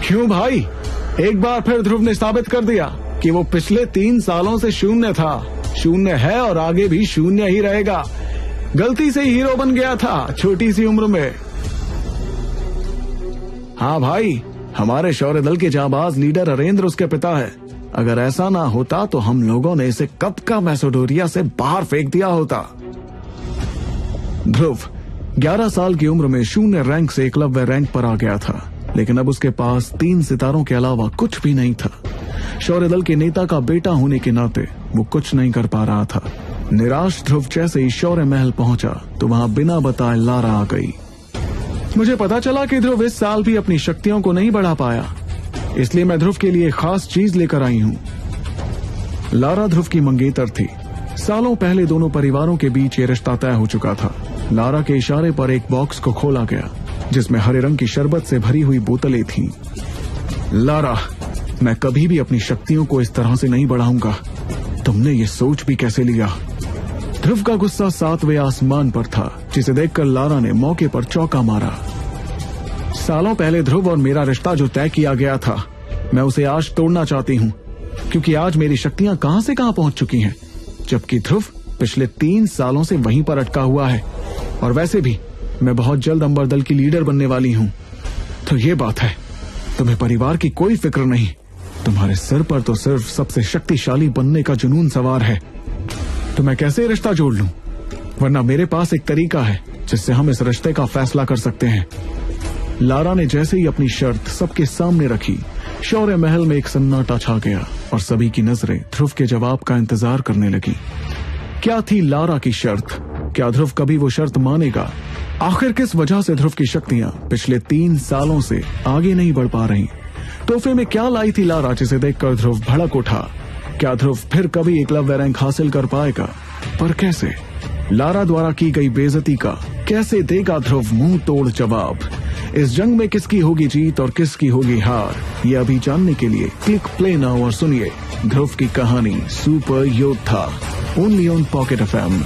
क्यों भाई? एक बार फिर ध्रुव ने साबित कर दिया कि वो पिछले 3 सालों से शून्य था, शून्य है और आगे भी शून्य ही रहेगा। गलती से हीरो बन गया था छोटी सी उम्र में। हाँ भाई, हमारे शौर्य दल के जांबाज लीडर हरेंद्र उसके पिता है। अगर ऐसा ना होता तो हम लोगों ने इसे कब का मैसेडोरिया से बाहर फेंक दिया होता। ध्रुव 11 साल की उम्र में शून्य रैंक से एकलव्य रैंक पर आ गया था, लेकिन अब उसके पास 3 सितारों के अलावा कुछ भी नहीं था। शौर्य दल के नेता का बेटा होने के नाते वो कुछ नहीं कर पा रहा था। निराश ध्रुव जैसे ही शौर्य महल पहुंचा तो वहां बिना बताए लारा आ गई। मुझे पता चला कि ध्रुव इस साल भी अपनी शक्तियों को नहीं बढ़ा पाया, इसलिए मैं ध्रुव के लिए खास चीज लेकर आई हूँ। लारा ध्रुव की मंगेतर थी। सालों पहले दोनों परिवारों के बीच ये रिश्ता तय हो चुका था। लारा के इशारे पर एक बॉक्स को खोला गया जिसमें हरे रंग की शरबत से भरी हुई बोतलें थीं। लारा, मैं कभी भी अपनी शक्तियों को इस तरह से नहीं बढ़ाऊंगा। तुमने ये सोच भी कैसे लिया? ध्रुव का गुस्सा 7वें आसमान पर था, जिसे देखकर लारा ने मौके पर चौका मारा। सालों पहले ध्रुव और मेरा रिश्ता जो तय किया गया था, मैं उसे आज तोड़ना चाहती हूँ, क्योंकि आज मेरी शक्तियां कहां से कहां पहुंच चुकी हैं, जबकि ध्रुव पिछले 3 सालों से वहीं पर अटका हुआ है। और वैसे भी मैं बहुत जल्द अंबर दल की लीडर बनने वाली हूँ। तो ये बात है, तुम्हें परिवार की कोई फिक्र नहीं। तुम्हारे सिर पर तो सिर्फ सबसे शक्तिशाली बनने का जुनून सवार है। तो मैं कैसे रिश्ता जोड़ लूं? वरना मेरे पास एक तरीका है जिससे हम इस रिश्ते का फैसला कर सकते हैं। लारा ने जैसे ही अपनी शर्त सबके सामने रखी, शौर्य महल में एक सन्नाटा छा गया और सभी की नजरें ध्रुव के जवाब का इंतजार करने लगी। क्या थी लारा की शर्त? क्या ध्रुव कभी वो शर्त मानेगा? आखिर किस वजह से ध्रुव की शक्तियां पिछले 3 सालों से आगे नहीं बढ़ पा रही? तोहफे में क्या लाई थी लारा जिसे देखकर ध्रुव भड़क उठा? क्या ध्रुव फिर कभी एकलव्य रैंक हासिल कर पाएगा? पर कैसे? लारा द्वारा की गई बेइज्जती का कैसे देगा ध्रुव मुंह तोड़ जवाब? इस जंग में किसकी होगी जीत और किसकी होगी हार, ये अभी जानने के लिए क्लिक प्ले नाउ और सुनिए ध्रुव की कहानी सुपर योद्धा, ओनली ऑन पॉकेट FM।